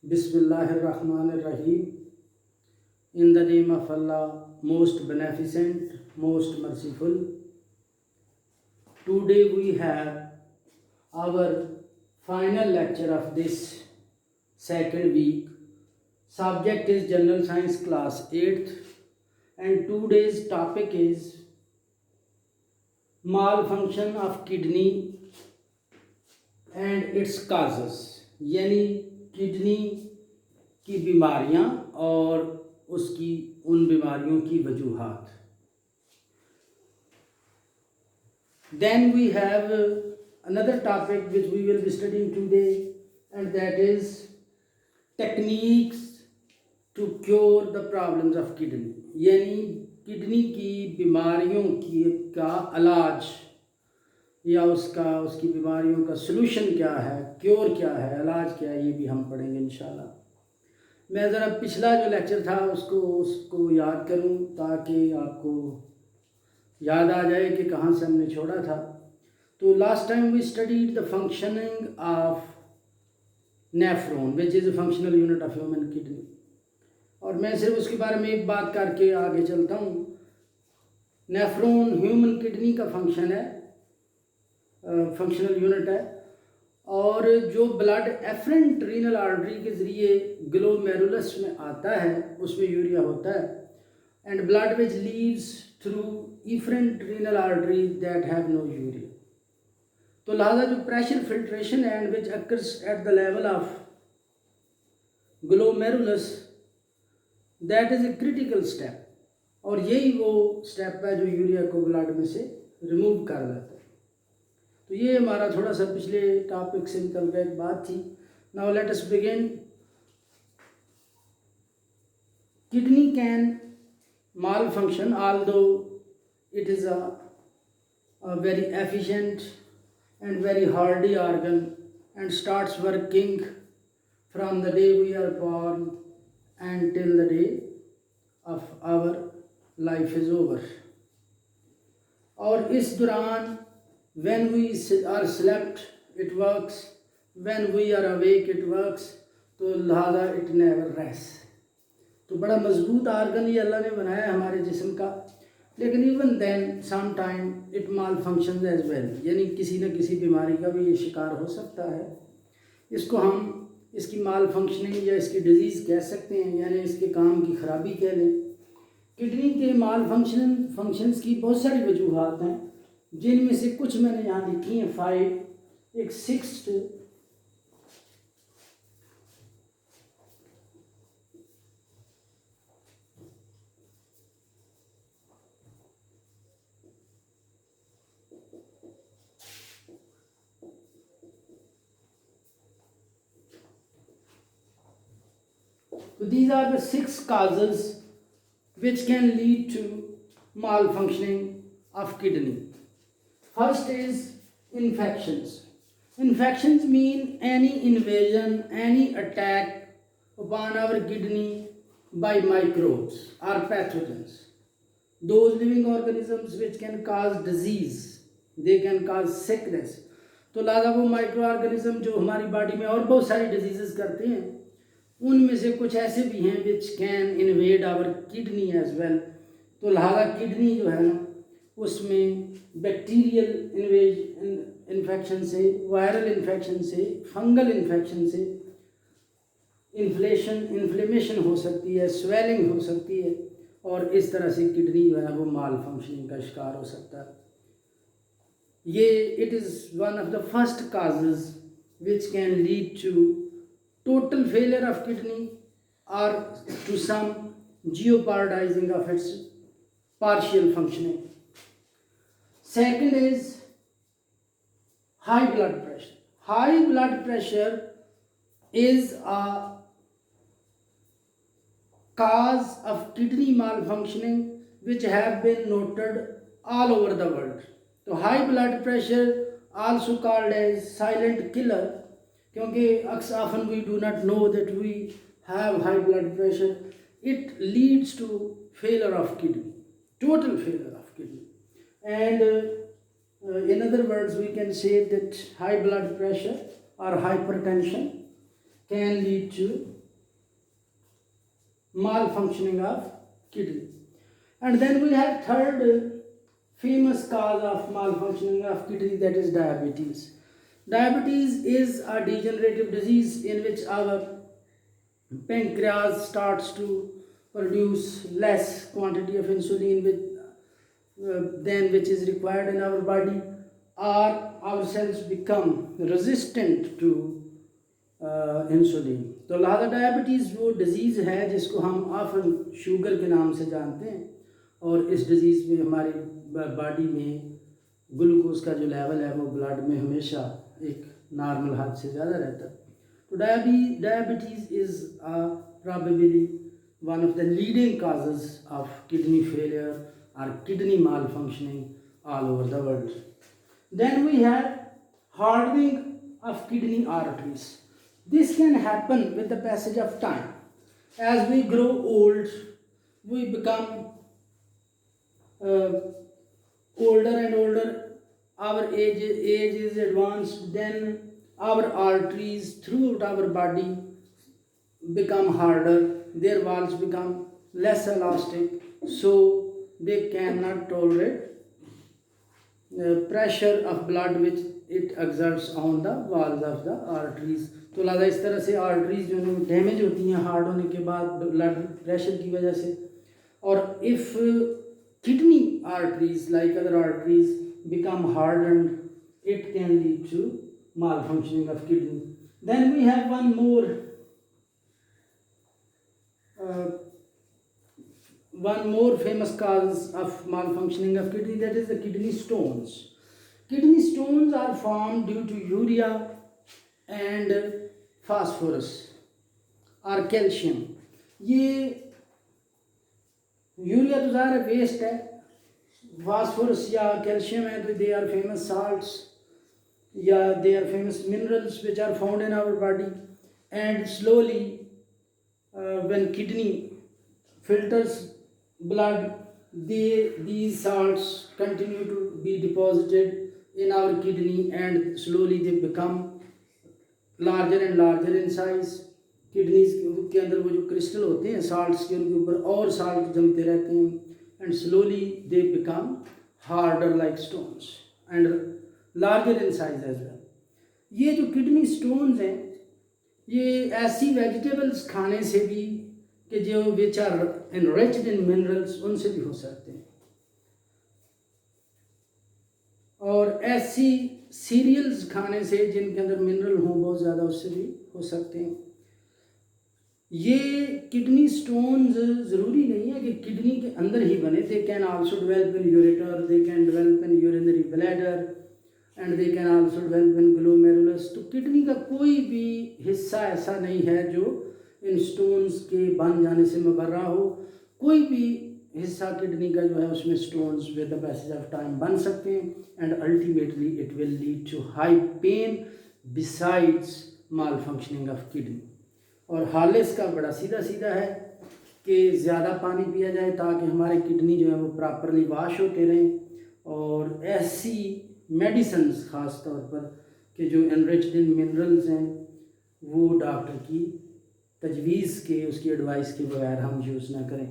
Bismillahirrahmanirrahim. In the name of Allah, most beneficent, most merciful. Today we have our final lecture of this second week. Subject is General Science class 8th, and today's topic is malfunction of kidney and its causes, यानी kidney की बीमारियां और उसकी उन बीमारियों की वजूहात. Then we have another topic which we will be studying today, and that is techniques to cure the problems of kidney. यानी kidney की बीमारियों की का इलाज या उसकी बीमारियों का सलूशन क्या है, क्योर क्या है, इलाज क्या है, ये भी हम पढ़ेंगे इंशाल्लाह. मैं ज़रा पिछला जो लेक्चर था उसको याद करूं ताकि आपको याद आ जाए कि कहाँ से हमने छोड़ा था. तो last time we studied the functioning of nephron which is a functional unit of human kidney, और मैं सिर्फ उसके बारे में एक बात करके आगे चलता हूँ. नेफ्रॉन ह्यूमन किडनी का फंक्शन है, फंक्शनल यूनिट है, और जो ब्लड एफरेंट रीनल आर्टरी के ज़रिए ग्लोमेरुलस में आता है उसमें यूरिया होता है, and blood which leaves through efferent renal artery that have no urea. तो लिहाजा जो प्रेशर फिल्ट्रेशन है and which occurs at the level of glomerulus, that is a critical step, और यही वो स्टेप है जो यूरिया को ब्लड में से रिमूव कर देता है. तो ये हमारा थोड़ा सा पिछले टॉपिक से निकल गया एक बात थी. Now let us begin. Kidney can malfunction although it is a very efficient and very hardy organ and starts working from the day we are born until the day of our life is over. और इस दौरान when we are slept it works, when we are awake it works, तो लिहाजा it never rests. तो बड़ा मजबूत argon ये अल्लाह ने बनाया है हमारे जिस्म का, लेकिन even then some time it malfunction as well, यानी किसी न किसी बीमारी का भी ये शिकार हो सकता है. इसको हम इसकी माल फंक्शनिंग या इसकी डिजीज़ कह सकते हैं, यानी इसके काम की खराबी कह लें. किडनी के माल फंक्शंस की बहुत सारी वजूहात हैं, जिनमें से कुछ मैंने यहाँ लिखी हैं 5. एक 6th So these are the 6 causes which can lead to malfunctioning of kidney. First is infections. Infections mean any invasion, any attack upon our kidney by microbes or pathogens. Those living organisms which can cause disease, they can cause sickness. तो लिहाजा वो micro organism जो हमारी body में और बहुत सारी diseases करते हैं, उनमें से कुछ ऐसे भी हैं which can invade our kidney as well. तो लिहाजा किडनी जो है ना, उसमें बैक्टीरियल इन्फेक्शन से, वायरल इन्फेक्शन से, फंगल इन्फेक्शन से इन्फ्लेमेशन हो सकती है, स्वेलिंग हो सकती है, और इस तरह से किडनी जो है वो माल फंक्शनिंग का शिकार हो सकता है. ये it is one of the first causes which can lead to total failure of kidney or to some jeopardizing of its partial functioning. Second is high blood pressure. High blood pressure is a cause of kidney malfunctioning which have been noted all over the world. So high blood pressure also called as silent killer, क्योंकि often we do not know that we have high blood pressure. It leads to failure of kidney, total failure of kidney. And in other words we can say that high blood pressure or hypertension can lead to malfunctioning of kidney. And then we have third famous cause of malfunctioning of kidney, that is diabetes. Diabetes is a degenerative disease in which our pancreas starts to produce less quantity of insulin than which is required in our body, or our cells become resistant to insulin. तो लिहाजा diabetes वो disease है जिसको हम often sugar के नाम से जानते हैं, और इस डिज़ीज़ में हमारी बॉडी में ग्लूकोज का जो लेवल है वो ब्लड में हमेशा एक नॉर्मल हद से ज़्यादा रहता है. तो diabetes is probably one of the leading causes of kidney failure or kidney malfunctioning all over the world. Then we have hardening of kidney arteries. This can happen with the passage of time. As we grow old, we become older and older. Our age is advanced. Then our arteries throughout our body become harder. Their walls become less elastic, so they cannot tolerate pressure of blood which it exerts on the walls of the arteries. तो लिहाजा इस तरह से arteries जो है damage होती हैं hard होने के बाद ब्लड प्रेशर की वजह से. और if kidney arteries like other arteries become hardened, it can lead to malfunctioning of kidney. Then we have one more famous cause of malfunctioning of kidney, that is the kidney stones. Kidney stones are formed due to urea and phosphorus और calcium. ये urea तो ज़ाहिर है waste है, phosphorus या calcium है तो दे are famous salts या they are famous minerals which are found in our body. And slowly when kidney filters blood, these salts continue to be deposited in our kidney and slowly they become larger and larger in size. Kidneys के अंदर वो जो crystal होते हैं salts के, उनके ऊपर और साल्ट जमते रहते हैं and slowly they become harder like stones and larger in size as well. ये जो किडनी स्टोन्स हैं ये ऐसी वेजिटेबल्स खाने से भी कि जो which are enriched in minerals उनसे भी हो सकते हैं, और ऐसी सीरियल्स खाने से जिनके अंदर मिनरल हों बहुत ज़्यादा उससे भी हो सकते हैं. ये किडनी स्टोन्स ज़रूरी नहीं है कि किडनी के अंदर ही बने. They can also develop in ureter, they can develop in urinary bladder and they can also develop in glomerulus. तो किडनी का कोई भी हिस्सा ऐसा नहीं है जो इन स्टोन्स के बन जाने से मुबर्रा हो. कोई भी हिस्सा किडनी का जो है उसमें stones with the passage of time बन सकते हैं and ultimately it will lead to high pain besides malfunctioning of kidney. और हाल इसका बड़ा सीधा सीधा है कि ज़्यादा पानी पिया जाए ताकि हमारे किडनी जो है वो प्रॉपरली वाश होते रहें, और ऐसी मेडिसिन्स ख़ास तौर पर कि जो एनरिच्ड इन मिनरल्स हैं वो डॉक्टर की तजवीज़ के, उसकी एडवाइस के बगैर हम यूज़ ना करें.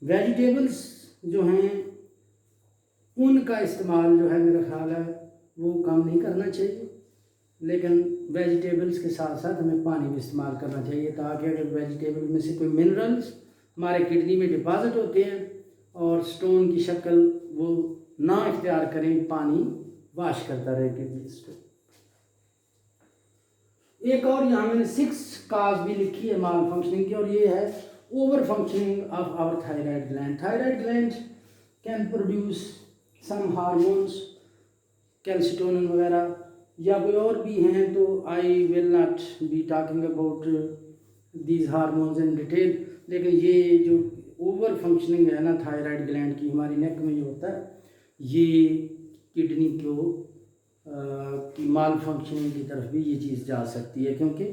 वेजिटेबल्स जो हैं उनका इस्तेमाल जो है मेरा ख्याल है वो कम नहीं करना चाहिए, लेकिन वेजिटेबल्स के साथ साथ हमें पानी भी इस्तेमाल करना चाहिए ताकि अगर वेजिटेबल में से कोई मिनरल्स हमारे किडनी में डिपॉजिट होते हैं और स्टोन की शक्ल वो ना इख्तियार करें, पानी वाश करता रहे किडनीज को. एक और यहाँ मैंने 6 काज भी लिखी है माल फंक्शनिंग की, और ये है over functioning of our thyroid gland. Thyroid gland can produce some hormones, calcitonin वगैरह या कोई और भी हैं, तो I will not be talking about these hormones in detail. लेकिन ये जो ओवर फंक्शनिंग है ना थायराइड ग्लैंड की हमारी नेक में ये होता है, ये किडनी को की माल फंक्शनिंग की तरफ भी ये चीज़ जा सकती है, क्योंकि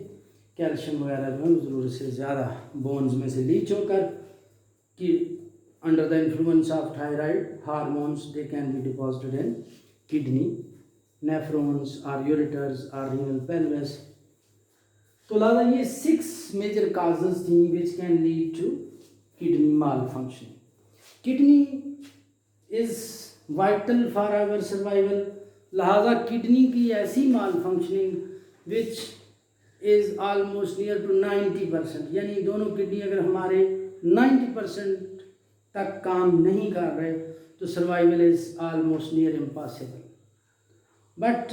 कैल्शियम वगैरह जो है ज़रूरत से ज़्यादा बोन्स में से लीच होकर कि under the influence of thyroid hormones they can be deposited in kidney, nephrons or ureters or renal pelvis. तो लादा ये 6 मेजर काजेस थी which can lead to kidney malfunctioning. Kidney is vital for our survival. लिहाजा kidney की ऐसी malfunctioning which is almost near to 90%, यानी दोनों kidney अगर हमारे 90% तक काम नहीं कर रहे तो survival is almost near impossible. But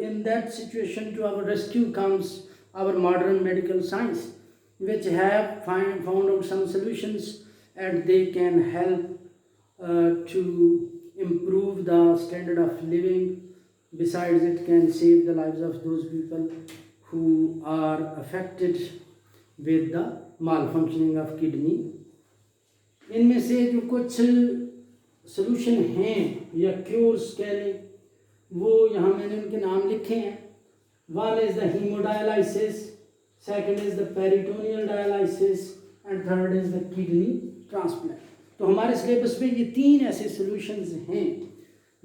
in that situation, to our rescue comes our modern medical science, which have found out some solutions, and they can help to improve the standard of living. Besides, it can save the lives of those people who are affected with the malfunctioning of kidney. इनमें से जो कुछ solution हैं या cures कह लें, वो यहाँ मैंने उनके नाम लिखे हैं. One is the hemodialysis, second is the peritoneal dialysis and third is the kidney transplant. तो हमारे सिलेबस में ये 3 ऐसे सोल्यूशंस हैं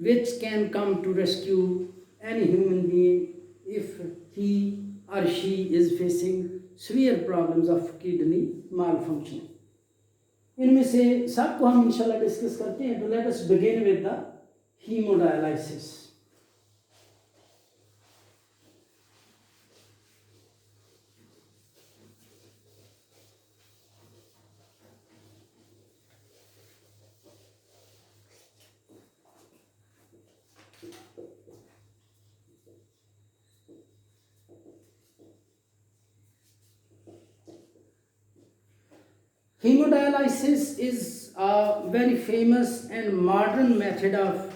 which can come to rescue any human being if he और she is facing severe problems of kidney malfunction. इनमें से सबको हम इंशाल्लाह डिस्कस करते हैं. तो let us begin with the hemodialysis. Hemodialysis is a very famous and modern method of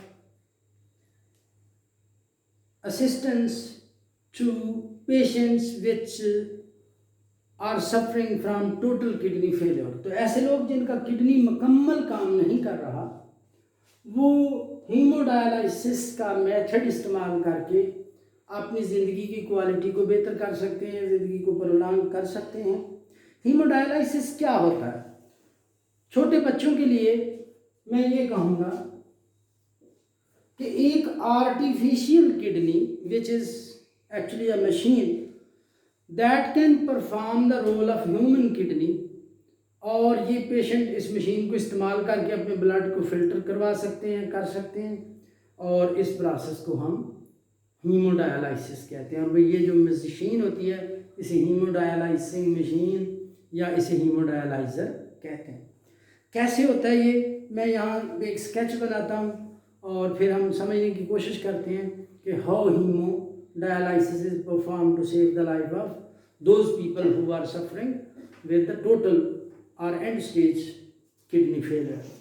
assistance to patients which are suffering from total kidney failure. तो ऐसे लोग जिनका किडनी मुकम्मल काम नहीं कर रहा, वो हीमोडायलिसिस का मेथड इस्तेमाल करके अपनी ज़िंदगी की क्वालिटी को बेहतर कर सकते हैं, ज़िंदगी को प्रोलॉन्ग कर सकते हैं. हीमोडायलिसिस क्या होता है? छोटे बच्चों के लिए मैं ये कहूँगा कि एक artificial kidney which is actually a machine that can perform the role of human kidney, और ये पेशेंट इस मशीन को इस्तेमाल करके अपने ब्लड को फिल्टर करवा सकते हैं, कर सकते हैं, और इस प्रोसेस को हम हीमोडायलाइसिस कहते हैं. और ये जो मशीन होती है इसे हीमोडायलाइसिंग मशीन या इसे हीमोडायलाइज़र कहते हैं. कैसे होता है ये मैं यहाँ एक स्केच बनाता हूँ और फिर हम समझने की कोशिश करते हैं कि how hemodialysis is perform to save the life of those people who are suffering with the total और end stage kidney failure.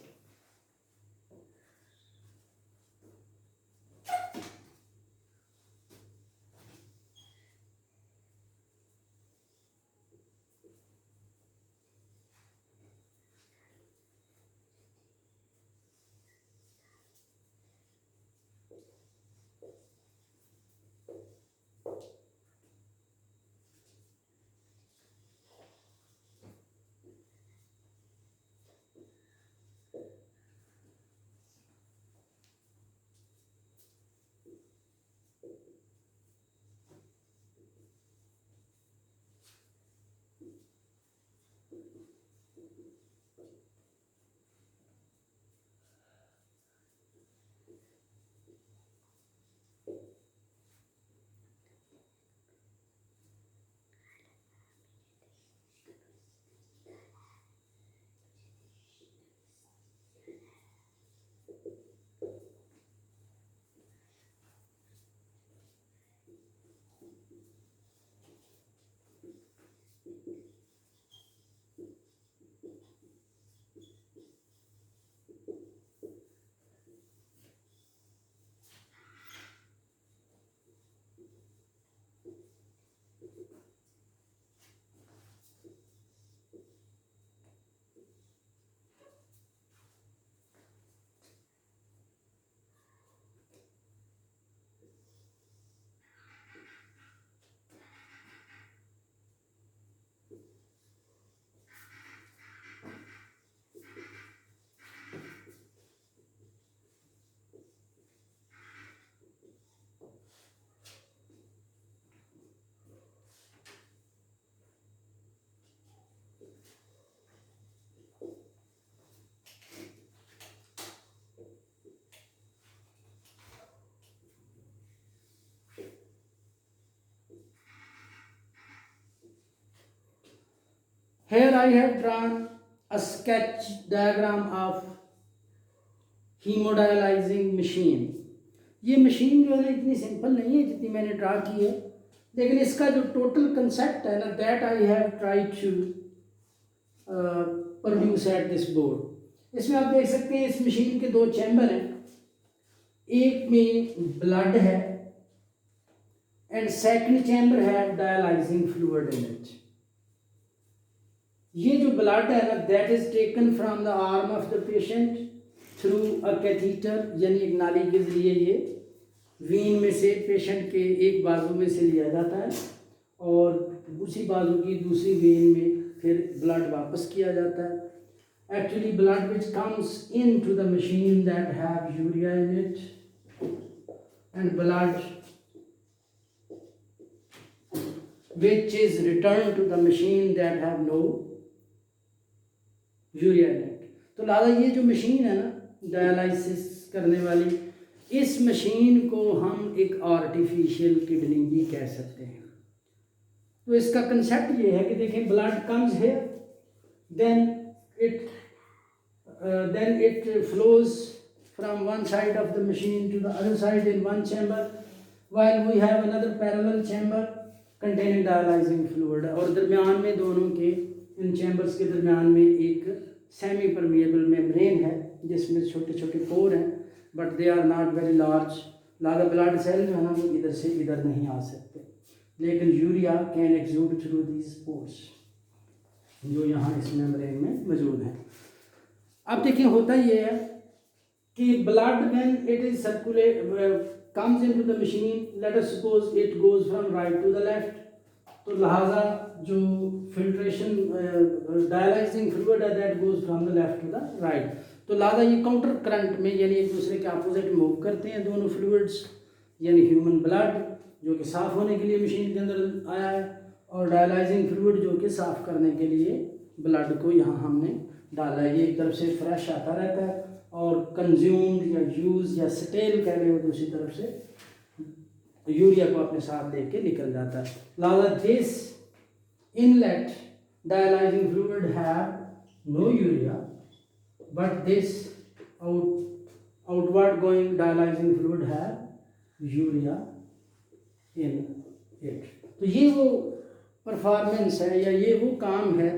Here I have drawn a sketch diagram of hemodialysing machine. ये machine जो है ना इतनी simple नहीं है जितनी मैंने ड्रा की है, लेकिन इसका जो टोटल कंसेप्ट है ना that I have try to produce at this board. इसमें आप देख सकते हैं इस मशीन के दो चैम्बर हैं, एक में ब्लड है एंड सेकंड चैम्बर है डायलाइजिंग फ्लूइड इन इट। ये जो ब्लड है ना that is taken from the arm of the patient through a catheter, यानी एक नाली के जरिए ये वीन में से पेशेंट के एक बाजू में से लिया जाता है और दूसरी बाजू की दूसरी वेन में फिर ब्लड वापस किया जाता है। Actually blood which comes in to the machine that have urea in it and blood which is returned to the machine that have no urea in it. तो लिहाजा ये जो मशीन है ना डायलिसिस करने वाली, इस मशीन को हम एक आर्टिफिशियल किडनी भी कह सकते हैं। तो इसका कंसेप्ट ये है कि देखें blood comes here, then it flows from one side of the machine to the other side in one chamber, while we have another parallel chamber containing dialyzing fluid, और दरमियान में दोनों के इन चैम्बर्स के दरमियान में एक सेमी परमिएबल मेम्ब्रेन है जिसमें छोटे छोटे पोर हैं, but they are not very large. लादा ब्लड सेल जो है ना वो इधर से इधर नहीं आ सकते, लेकिन urea can exude through these pores जो यहाँ इस मेम्ब्रेन में मौजूद हैं। अब देखिए होता ये है कि blood when it is circulate comes into the machine, let us suppose it goes from right to the left, तो लिहाजा जो फिल्ट्रेशन डायलाइजिंग फ्लूइड है that goes from the left to the right. तो लिहाजा ये काउंटर करंट में यानी एक दूसरे के अपोजिट मूव करते हैं दोनों फ्लूइड्स, यानी ह्यूमन ब्लड जो कि साफ़ होने के लिए मशीन के अंदर आया है और डायलाइजिंग फ्लूइड जो कि साफ़ करने के लिए ब्लड को यहाँ हमने डाला है। ये एक तरफ से फ्रेश आता रहता है और कंज्यूम्ड या यूज़ या स्टेल कह रहे हो दूसरी तरफ से यूरिया को अपने साथ लेके निकल जाता है। लिहाजा this inlet dialysing fluid have no urea but this outward going dialysing fluid have urea in it. तो ये वो परफॉर्मेंस है या ये वो काम है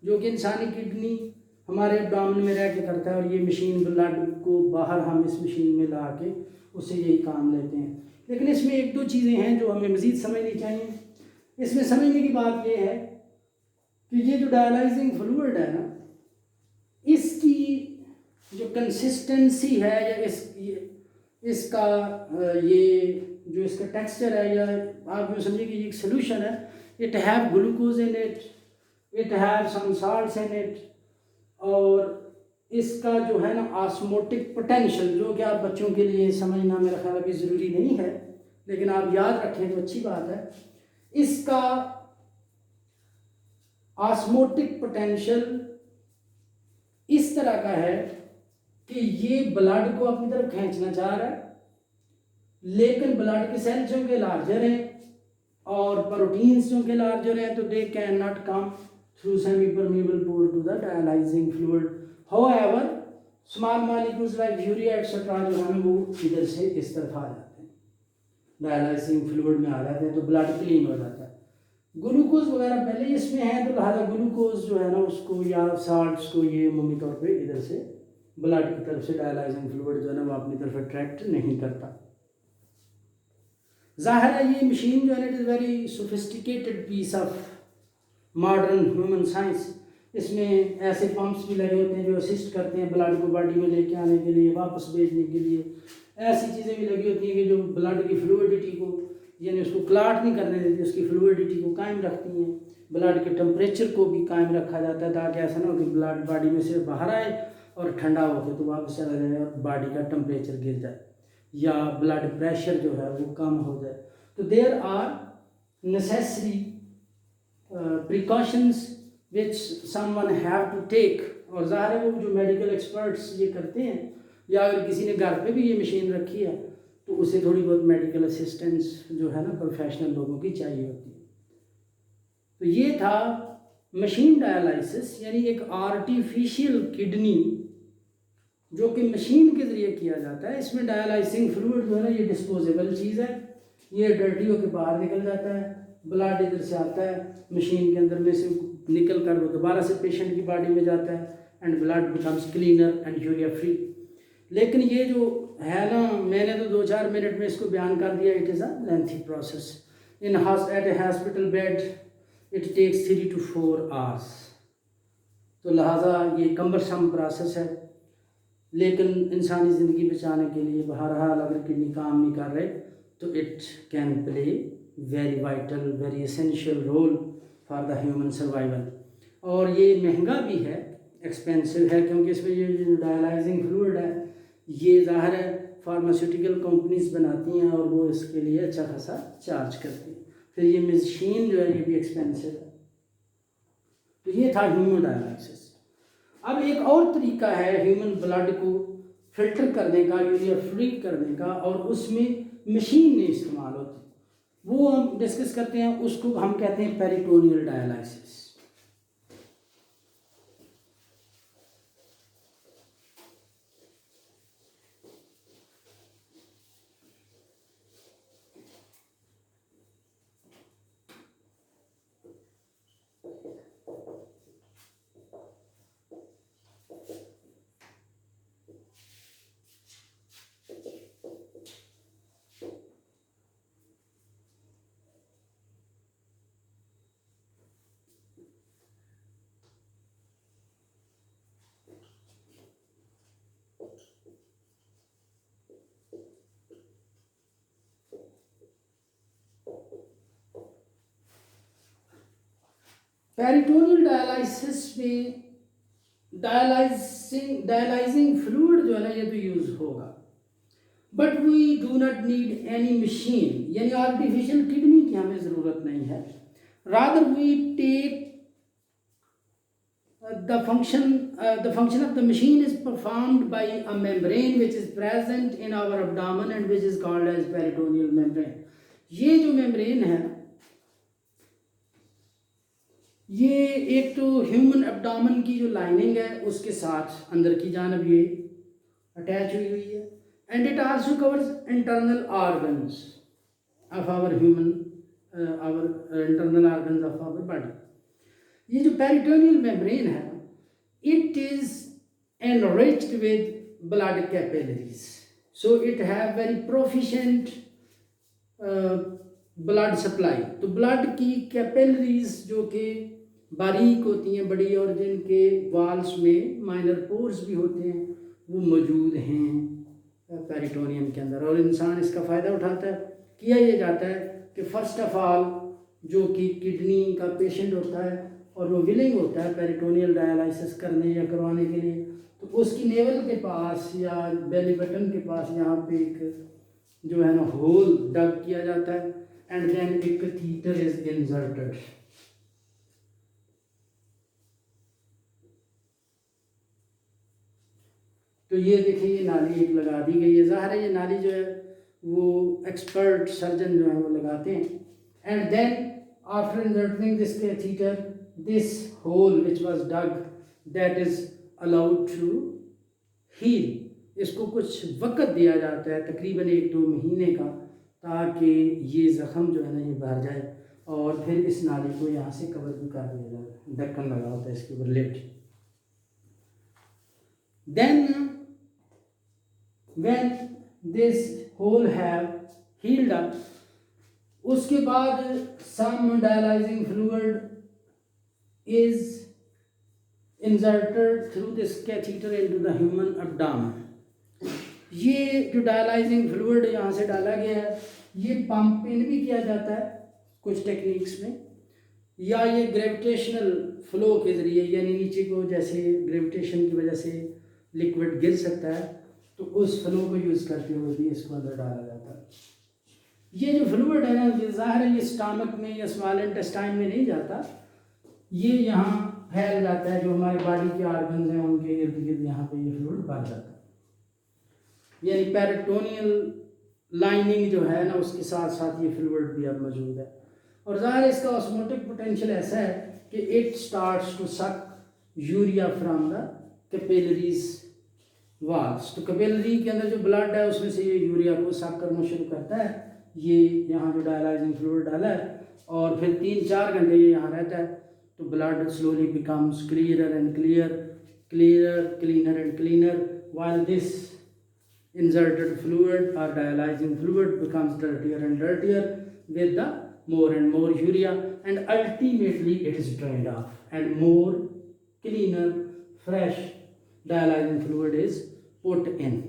जो कि इंसानी किडनी हमारे एब्डोमेन में रह के करता है और ये मशीन ब्लड को बाहर हम इस मशीन में ला के उससे यही काम लेते हैं। लेकिन इसमें एक दो चीज़ें हैं जो हमें मज़ीद समझनी चाहिए। इसमें समझने की बात यह है कि ये जो डायलाइजिंग फ्लूइड है ना इसकी जो कंसिस्टेंसी है या इसका ये जो इसका टेक्सचर है या आप यूँ समझिए कि ये एक सोल्यूशन है। It have glucose in it, it have some salts in it, और इसका जो है ना ऑस्मोटिक पोटेंशियल जो कि आप बच्चों के लिए समझना मेरा ख्याल अभी ज़रूरी नहीं है लेकिन आप याद रखें तो अच्छी बात है। इसका ऑस्मोटिक पोटेंशियल इस तरह का है कि ये ब्लड को अपनी तरफ खींचना चाह रहा है, लेकिन ब्लड के सेल्स जो के लार्जर हैं और प्रोटीन्स जो के लार्जर हैं तो they can not come through semi-permeable pore to the dialyzing fluid. However, small molecules like urea etc. जो हैं वो इधर से इस तरफ आ जाते हैं, डायलाइजिंग फ्लूइड में आ जाते हैं तो ब्लड क्लीन हो जाता है। ग्लूकोज वगैरह पहले इसमें है तो लिहाजा ग्लूकोज जो है ना उसको या साल्ट्स को ये अमूमी तौर पे इधर से ब्लड की तरफ से डायलाइजिंग फ्लूइड जो है ना वो अपनी तरफ अट्रैक्ट नहीं करता। जाहिर है ये मशीन जो है ना it is very sophisticated piece of modern human science. इसमें ऐसे पंप्स भी लगे होते हैं जो असिस्ट करते हैं ब्लड को बॉडी में लेके आने के लिए, वापस भेजने के लिए। ऐसी चीज़ें भी लगी होती हैं कि जो ब्लड की फ्लूइडिटी को यानी उसको क्लाट नहीं करने देती, उसकी फ्लूइडिटी को कायम रखती हैं। ब्लड के टेम्परेचर को भी कायम रखा जाता है ताकि ऐसा ना हो कि ब्लड बॉडी में से बाहर आए और ठंडा होकर तो वापस चला जाए और बॉडी का टेम्परेचर गिर जाए या ब्लड प्रेशर जो है वो कम हो जाए। तो there are necessary precautions which someone have to take, और ज़ाहिर है वो जो मेडिकल एक्सपर्ट्स ये करते हैं या अगर किसी ने घर पे भी ये मशीन रखी है तो उसे थोड़ी बहुत मेडिकल असिस्टेंस जो है ना प्रोफेशनल लोगों की चाहिए होती है। तो ये था मशीन डायलिसिस यानी एक आर्टिफिशियल किडनी जो कि मशीन के ज़रिए किया जाता है। इसमें डायलाइसिंग फ्लूइड जो है ना, ये डिस्पोजेबल चीज़ है, ये डर्टी होकर बाहर निकल जाता है, ब्लड इधर से आता है मशीन के अंदर में से निकल कर वो दोबारा से पेशेंट की बॉडी में जाता है and blood becomes cleaner and urea free. लेकिन ये जो है ना, मैंने तो 2-4 मिनट में इसको बयान कर दिया। It is a lengthy process. At a hospital bed it takes 3 to 4 hours। तो लिहाजा ये कम्बरसम प्रोसेस है, लेकिन इंसानी ज़िंदगी बचाने के लिए बहरहाल अगर किडनी काम नहीं कर रहे तो it can play very vital, very essential role for the human survival. और ये महंगा भी है, एक्सपेंसिव है, क्योंकि इसमें ये जो डायलाइजिंग फ्लूइड है ये ज़ाहिर है फार्मास्यूटिकल कंपनीज बनाती हैं और वो इसके लिए अच्छा खासा चार्ज करती हैं। फिर ये मशीन जो है ये भी एक्सपेंसिव है। तो ये था ह्यूमन डायलिसिस। अब एक और तरीका है ह्यूमन ब्लड को फिल्टर करने का, यूरिया फ्री करने का, और उसमें मशीन नहीं इस्तेमाल होती, वो हम डिस्कस करते हैं। उसको हम कहते हैं पेरिटोनियल डायलिसिस। पेरिटोनियल डायलिसिस में डायलाइजिंग फ्लूइड जो है ना ये तो यूज़ होगा, but we do not need any machine, यानी आर्टिफिशियल किडनी की हमें ज़रूरत नहीं है। Rather we take the function of the machine is performed by a membrane which is present in our abdomen and which is called as peritoneal membrane। ये जो membrane है ये एक तो ह्यूमन एब्डोमेन की जो लाइनिंग है उसके साथ अंदर की जानब ये अटैच हुई हुई है, and it also covers internal organs of our human internal organs of our body. ये जो पेरिटोनियल मेम्ब्रेन है it is enriched with blood capillaries, so it have very proficient blood supply. तो ब्लड की capillaries जो कि बारीक होती हैं बड़ी, और जिनके वाल्स में माइनर पोर्स भी होते हैं, वो मौजूद हैं पेरिटोनियम के अंदर, और इंसान इसका फ़ायदा उठाता है। किया ये जाता है कि फ़र्स्ट ऑफ ऑल जो कि किडनी का पेशेंट होता है और वो विलिंग होता है पेरिटोनियल डायलिसिस करने या करवाने के लिए, तो उसकी नेवल के पास या बेली बटन के पास यहाँ पे एक जो है ना होल डग किया जाता है, एंड देन एक कैथेटर इज इंसर्टेड। तो ये देखिए ये नाली एक लगा दी गई है। ज़ाहिर है ये नाली जो है वो एक्सपर्ट सर्जन जो है वो लगाते हैं, and then after inserting this catheter this hole which was dug that is allowed to heal. इसको कुछ वक्त दिया जाता है तकरीबन 1-2 महीने का, ताकि ये ज़ख़म जो है ना ये भर जाए, और फिर इस नाली को यहाँ से कवर भी कर दिया जाए, ढक्कन लगा होता है इसके ऊपर lid. Then when this hole have healed up, उसके बाद some dialyzing fluid is inserted through this catheter into the human abdomen। ये जो डायलाइजिंग फ्लूइड यहाँ से डाला गया है ये पंप इन भी किया जाता है कुछ टेक्निक्स में, या ये ग्रेविटेशनल फ्लो के ज़रिए, यानी नीचे को जैसे ग्रेविटेशन की वजह से लिक्विड गिर सकता है तो उस फ्लो को यूज़ करते हुए भी इसको अंदर डाला जाता है। ये जो फ्लूइड है ना ये ज़ाहिर है ये स्टमक में या स्मॉल इंटेस्टाइन में नहीं जाता, ये यहाँ फैल जाता है, जो हमारे बॉडी के ऑर्गन्स हैं उनके इर्द गिर्द यहाँ पे ये फ्लूइड भर जाता है। यानी पेरिटोनियल लाइनिंग जो है ना उसके साथ साथ ये फ्लूइड भी अब मौजूद है, और ज़ाहिर है इसका ऑस्मोटिक पोटेंशियल ऐसा है कि it starts to suck urea from the capillaries walls. तो कैपिलरी के अंदर जो ब्लड है उसमें से ये यूरिया को सक करना शुरू करता है। ये यहाँ जो डायलाइजिंग फ्लूइड डाला है और फिर 3-4 घंटे ये यहाँ रहता है। तो blood slowly becomes clearer and cleaner and cleaner, while this inserted fluid or dialyzing fluid becomes dirtier and dirtier with the more and more urea, and ultimately it is drained off and more cleaner fresh dialyzing fluid is put in.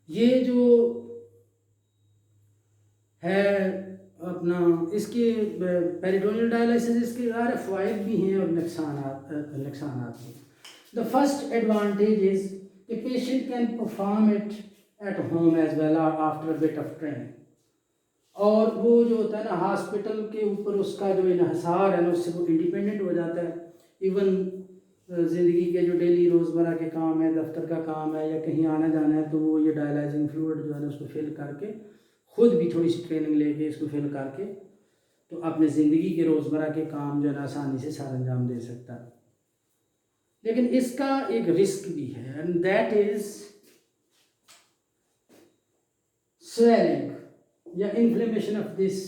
ये जो है अपना इसके peritoneal dialysis, इसके सारे फ़ायदे भी हैं और नुकसानात भी। द फर्स्ट एडवांटेज इज़ कि patient can perform it at home as well after bit of training. और वो जो होता है ना हॉस्पिटल के ऊपर उसका जो इन्हिसार है ना उससे वो इंडिपेंडेंट हो जाता है। इवन ज़िंदगी के जो डेली रोज़मर्रा के काम है, दफ्तर का काम है या कहीं आना जाना है, तो वो ये डायलाइजिंग फ्लूइड जो है ना उसको फिल करके खुद भी थोड़ी सी ट्रेनिंग लेके इसको फिल करके तो अपने ज़िंदगी के रोज़मर्रा के काम जो है ना आसानी से सारा अंजाम दे सकता है। लेकिन इसका एक रिस्क भी है, एंड दैट इज़ swelling या inflammation of this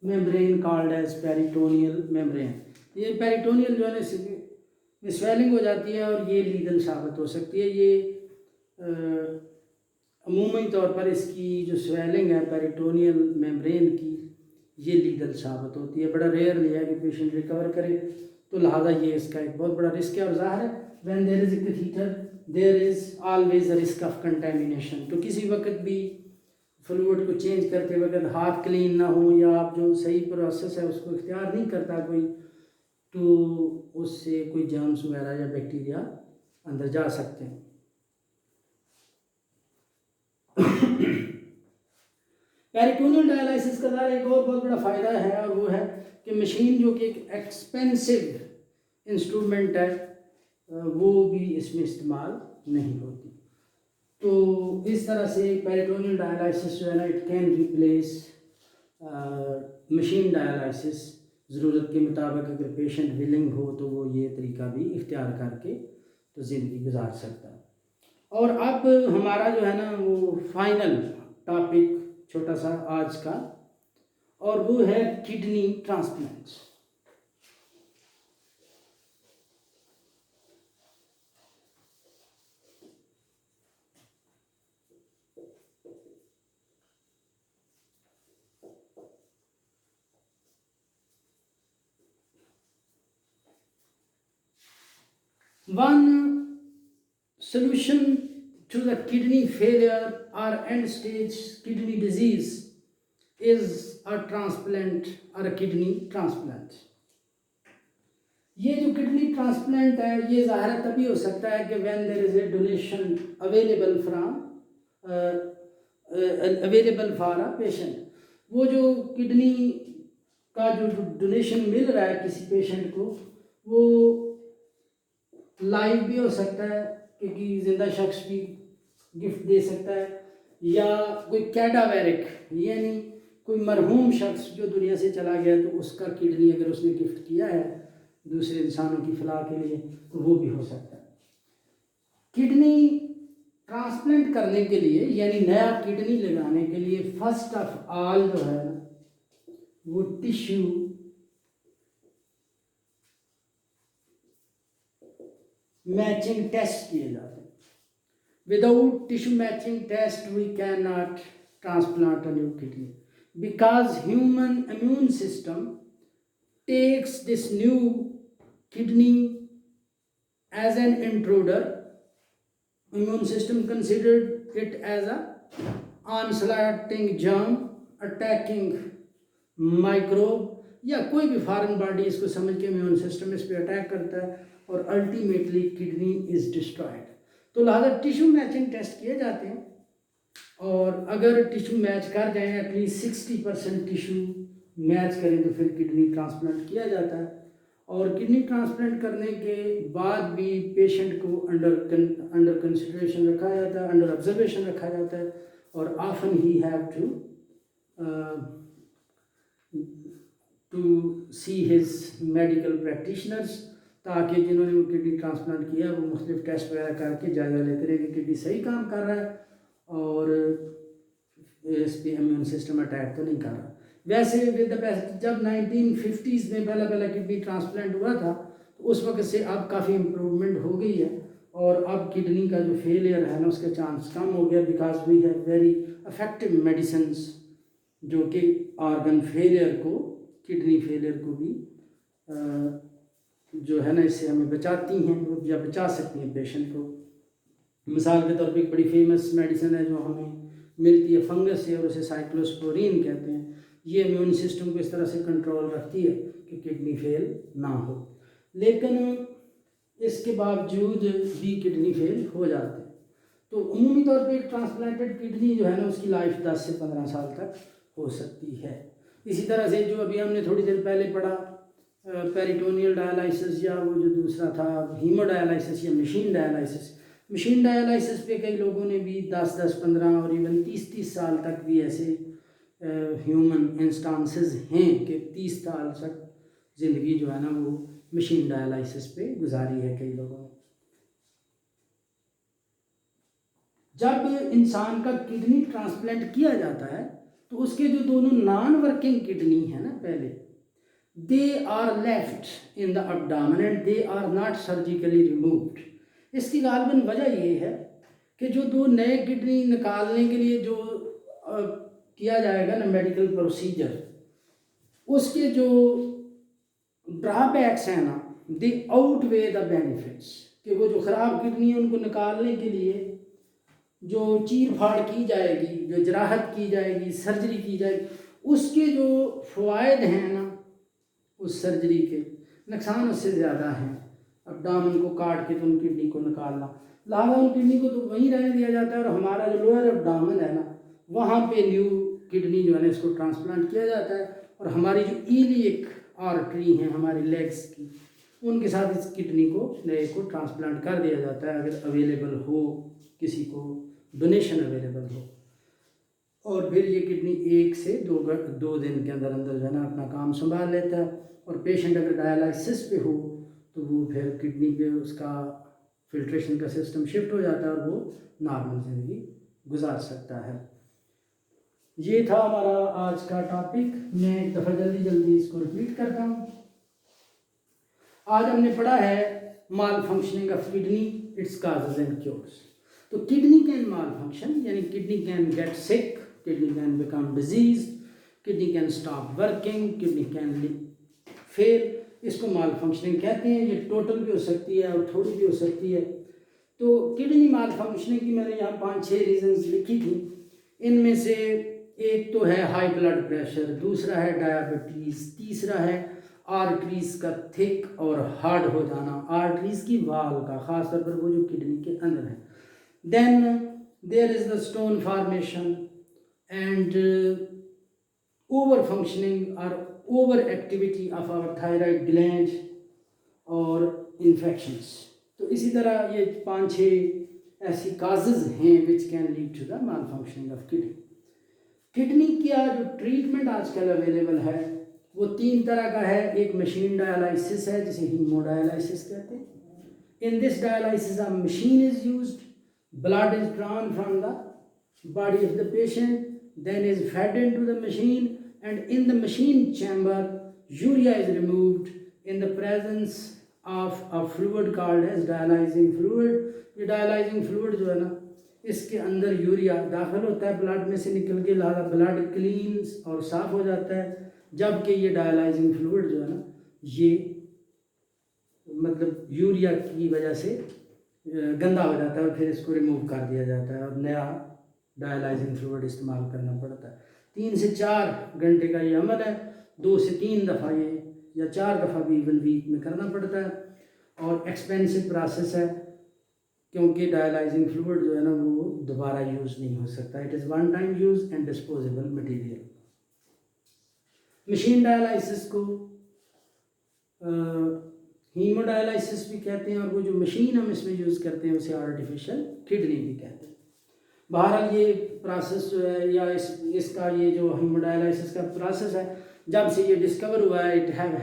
membrane called as peritoneal membrane. ये पेरिटोनियल जो है ना इसमें स्वेलिंग हो जाती है और ये लीदल साबित हो सकती है। ये अमूमी तौर पर इसकी जो स्वेलिंग है पेरिटोनियल मेम्ब्रेन की ये लीदल साबित होती है। बड़ा रेयरली है कि पेशेंट रिकवर करे, तो लिहाजा ये इसका एक बहुत बड़ा रिस्क है। और ज़ाहिर है when there is a catheter there is always a risk of contamination. तो किसी वक्त भी फ्लूइड को चेंज करते वक्त हाथ क्लीन ना हो या आप जो सही प्रोसेस है उसको इख्तियार नहीं करता कोई, तो उससे कोई जर्म्स वगैरह या बैक्टीरिया अंदर जा सकते हैं। पेरिटोनियल डायलिसिस का ज़रा एक और बहुत बड़ा फ़ायदा है और वो है कि मशीन जो कि एक एक्सपेंसिव इंस्ट्रूमेंट है वो भी इसमें इस्तेमाल नहीं होती। तो इस तरह से पेरिटोनियल डायलिसिस जो है ना it can replace machine dialysis. ज़रूरत के मुताबिक अगर पेशेंट विलिंग हो तो वो ये तरीका भी इख्तियार करके तो ज़िंदगी गुजार सकता है। और अब हमारा जो है ना वो फाइनल टॉपिक छोटा सा आज का, और वो है kidney transplants. One solution to the kidney failure or end stage kidney disease is a transplant or a kidney transplant. ये जो किडनी ट्रांसप्लांट है ये ज़ाहिर तभी हो सकता है कि when there is a donation available for a patient. वो जो किडनी का जो डोनेशन मिल रहा है किसी पेशेंट को वो लाइव भी हो सकता है क्योंकि जिंदा शख्स भी गिफ्ट दे सकता है, या कोई कैडावेरिक यानी कोई मरहूम शख्स जो दुनिया से चला गया तो उसका किडनी अगर उसने गिफ्ट किया है दूसरे इंसानों की फलाह के लिए तो वो भी हो सकता है। किडनी ट्रांसप्लांट करने के लिए यानी नया किडनी लगाने के लिए फर्स्ट ऑफ ऑल जो है वो टिश्यू मैचिंग टेस्ट किए जाते हैं। Without tissue matching test we can not transplant a new kidney because human immune system takes this new kidney as an intruder. Immune system considered it as a onslaughting germ, attacking microbe या कोई भी foreign body इसको समझ के immune system इस पर attack करता है और अल्टीमेटली किडनी इज डिस्ट्रॉयड। तो लिहाजा टिश्यू मैचिंग टेस्ट किए जाते हैं और अगर टिश्यू मैच कर जाए एटलीस्ट 60% टिश्यू मैच करें तो फिर किडनी ट्रांसप्लांट किया जाता है। और किडनी ट्रांसप्लांट करने के बाद भी पेशेंट को अंडर कंसिडरेशन रखा जाता है, अंडर ऑब्जर्वेशन रखा जाता है और often he have to to see his medical practitioners, ताकि जिन्होंने वो किडनी ट्रांसप्लांट किया वो मुख्तलिफ टेस्ट वगैरह करके जायज़ा लेते रहे कि किडनी सही काम कर रहा है और इस पर इम्यून सिस्टम अटैक तो नहीं कर रहा। वैसे विद द बेस्ट, जब 1950s में पहला किडनी ट्रांसप्लांट हुआ था तो उस वक्त से अब काफ़ी इम्प्रूवमेंट हो गई है और अब किडनी का जो फेलियर है ना उसका चांस कम हो गया, because we have very effective medicines जो कि ऑर्गन फेलियर को, किडनी फेलियर को भी जो है ना इससे हमें बचाती हैं या बचा सकती हैं पेशेंट को। मिसाल के तौर पे एक बड़ी फेमस मेडिसिन है जो हमें मिलती है फंगस से और उसे साइक्लोस्पोरिन कहते हैं। ये इम्यून सिस्टम को इस तरह से कंट्रोल रखती है कि किडनी फेल ना हो, लेकिन इसके बावजूद भी किडनी फेल हो जाते हैं। तो उमूमी तौर पे एक ट्रांसप्लांटेड किडनी जो है ना उसकी लाइफ 10 से 15 साल तक हो सकती है। इसी तरह से जो अभी हमने थोड़ी देर पहले पढ़ा पेरिटोनियल डायलिसिस या वो जो दूसरा था हीमोडायलिसिस या मशीन डायलिसिस पे कई लोगों ने भी 10, 15 और इवन 30 साल तक भी ऐसे ह्यूमन इंस्टांसेस हैं कि 30 साल तक ज़िंदगी जो है ना वो मशीन डायलिसिस पे गुजारी है कई लोगों ने। जब इंसान का किडनी ट्रांसप्लांट किया जाता है तो उसके जो दोनों नॉन वर्किंग किडनी है ना पहले, they are left in the abdomen and they are not surgically removed. इसकी गालबन वजह ये है कि जो दो नए किडनी निकालने के लिए जो किया जाएगा ना मेडिकल प्रोसीजर, उसके जो ड्रॉबैक्स हैं ना दे आउटवे द बेनिफिट्स, कि वो जो ख़राब किडनी है उनको निकालने के लिए जो चीर फाड़ की जाएगी, जो जराहत की जाएगी, सर्जरी की जाएगी, उसके जो फ़वाइद हैं ना उस सर्जरी के, नुकसान उससे ज़्यादा हैं। अब्डामन को काट के तो उन किडनी को निकालना, लिहाजा उन किडनी को तो वहीं रहने दिया जाता है और हमारा जो लोअर अब्डामन है ना वहाँ पे न्यू किडनी जो है ना इसको ट्रांसप्लांट किया जाता है और हमारी जो इलियक आर्टरी हैं हमारी लेग्स की, उनके साथ इस किडनी को नए को ट्रांसप्लांट कर दिया जाता है अगर अवेलेबल हो, किसी को डोनेशन अवेलेबल हो। और फिर ये किडनी 1 से 2 दिन के अंदर अंदर जो है ना अपना काम संभाल लेता है और पेशेंट अगर डायलिसिस पे हो तो वो फिर किडनी पे उसका फिल्ट्रेशन का सिस्टम शिफ्ट हो जाता है और वो नॉर्मल ज़िंदगी गुजार सकता है। ये था हमारा आज का टॉपिक। मैं एक दफ़ा जल्दी इसको रिपीट करता हूँ। आज हमने पढ़ा है malfunctioning of kidney, its causes and cures. तो किडनी कैन माल फंक्शन, यानी kidney can get sick, kidney can become disease, kidney can stop working, kidney can fail, इसको माल फंक्शनिंग कहते हैं। ये टोटल भी हो सकती है और थोड़ी भी हो सकती है। तो किडनी माल फंक्शनिंग की मैंने यहाँ 5-6 रीजंस लिखी थी। इनमें से एक तो है हाई ब्लड प्रेशर, दूसरा है डायबिटीज़, तीसरा है आर्टरीज़ का थिक और हार्ड हो जाना, आर्टरीज़ की वाल का, ख़ासतौर पर वो जो किडनी के अंदर है। Then there is the stone formation and over functioning और over activity of our thyroid gland और इन्फेक्शंस। तो इसी तरह ये 5-6 ऐसी काजेज़ हैं which can lead to the malfunctioning of kidney. Kidney का जो ट्रीटमेंट आजकल अवेलेबल है वो 3 तरह का है। एक मशीन डायलिसिस है जिसे हीमोडायलिसिस कहते हैं। In this dialysis a machine is used, blood is drawn from the body of the patient, then is fed into the machine, and in the machine chamber urea is removed in the presence of a fluid called as dialyzing fluid। ये dialyzing fluid जो है ना इसके अंदर urea दाखिल होता है blood में से निकल के, लिहाजा ब्लड क्लीन और साफ़ हो जाता है। जबकि ये डायलाइजिंग फ्लूइड जो है ना ये मतलब यूरिया की वजह से गंदा हो जाता है और फिर इसको रिमूव कर दिया जाता है और नया डायलाइजिंग फ्लूइड इस्तेमाल करना पड़ता है। 3 से 4 घंटे का ये अमल है। 2 से 3 दफ़ा ये या 4 दफ़ा भी इवन वीक में करना पड़ता है और एक्सपेंसिव प्रोसेस है क्योंकि डायलाइजिंग फ्लूइड जो है ना वो दोबारा यूज़ नहीं हो सकता। It is one time use and disposable material. Machine dialysis को हीमोडायलिसिस भी कहते हैं और वो जो मशीन हम इसमें यूज़ करते हैं उसे आर्टिफिशियल किडनी भी कहते हैं। बहरहाल ये प्रोसेस जो है या इसका ये जो हीमोडायलिसिस का प्रोसेस है जब से ये डिस्कवर हुआ है, it have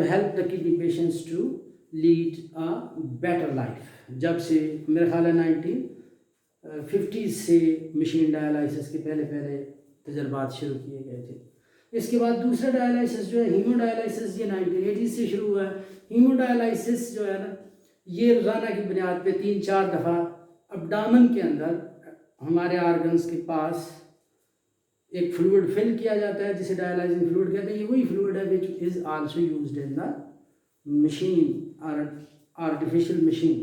helped the kidney patients to lead a better life. जब से मेरा ख्याल है 1950 से मशीन डायलिसिस के पहले पहले तजर्बात शुरू किए गए थे। इसके बाद दूसरा डायलिसिस जो है हीमोडायलिसिस, ये 1980 से शुरू हुआ है। हीमोडायलिसिस जो है ना, ये रोज़ाना की बुनियाद पे 3-4 दफ़ा अब्डामन के अंदर हमारे आर्गन्स के पास एक फ्लूइड फिल किया जाता है जिसे डायलाइजिंग फ्लूइड कहते हैं। ये वही फ्लूइड है which is also used in the machine, artificial machine.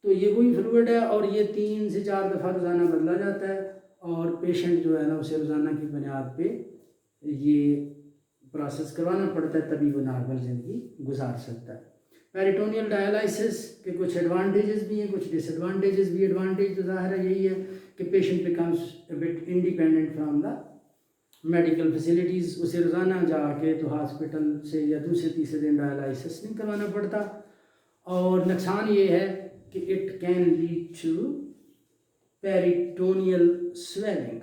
तो ये वही फ्लूइड है और ये 3 से 4 दफ़ा रोज़ाना बदला जाता है और पेशेंट जो है ना उसे रोज़ाना की बुनियाद पे ये प्रोसेस करवाना पड़ता है, तभी वो नॉर्मल ज़िंदगी गुजार सकता है। पेरिटोनियल डायलिसिस के कुछ एडवांटेजेस भी हैं, कुछ डिसएडवांटेजेस भी। एडवांटेज तो ज़ाहिर है यही है कि patient becomes a bit independent from the medical facilities. उसे रोज़ाना जाके तो हॉस्पिटल से या दूसरे तीसरे दिन डायलिसिस नहीं करवाना पड़ता। और नुकसान ये है कि it can lead to peritoneal swelling.